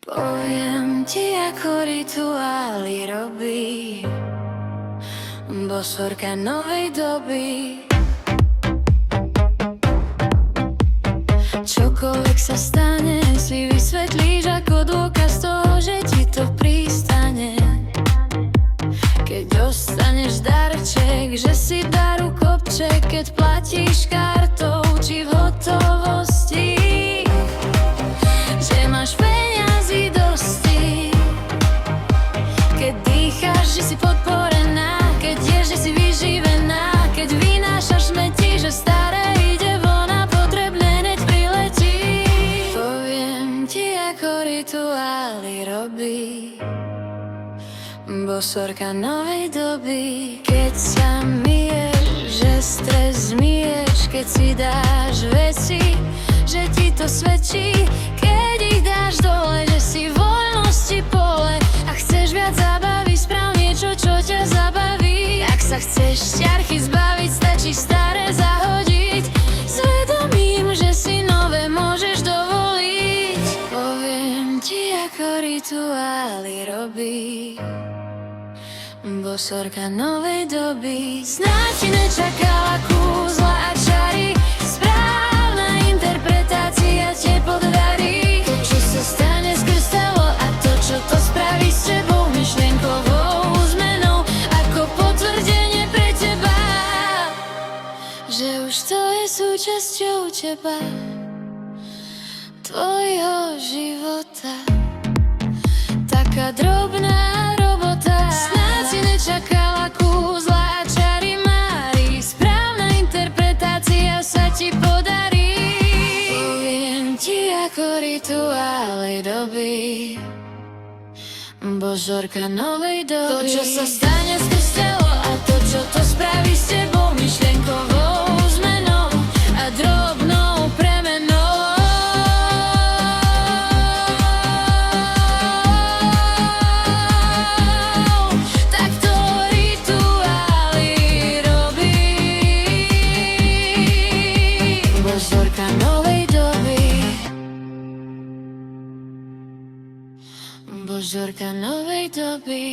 Poviem ti, ako rituály robí bosorka novej doby. Čokoľvek sa stane, si vysvetlíš ako dôkaz toho, že ti to pristane. Keď dostaneš darček, že si daru kopček, keď platíš kartou či v hotovosti, že máš peňazí dosti. Keď dýcháš, že si podporená, keď ješ, že si vyživená, keď vynášaš smeti, že staré ide von a potrebné hneď priletí. Poviem ti, ako rituály robí bosorka novej doby. Keď sa myješ, že stres zmiješ, keď si dáš veci, že ti to svedčí. Keď ich dáš dole, že si voľnosti pole a chceš viac zábavy, správ niečo, čo ťa zabaví. Ak sa chceš ťarchy zbaviť, stačí staré zahodiť s vedomím, že si nové môžeš dovoliť. Poviem ti, ako rituály robí bosorka novej doby. Snáď ti nečakala kúzla a čary, správna interpretácia te podarí. To, čo sa stane, skrstalo, a to, čo to spraví s tebou, myšlienkovou zmenou, ako potvrdenie pre teba, že už to je súčasťou teba, tvojho života. Taká drobná robota, snáď si nečakala kúzla a čary mári, správna interpretácia sa ti podarí. Poviem ti, ako rituály doby bosorka novej doby. To, čo sa stane, skústelo, a to, čo to spraví s tebou, myšlienkovou zmenou a drobnou premenou. Bosorka novej doby. Bosorka novej doby.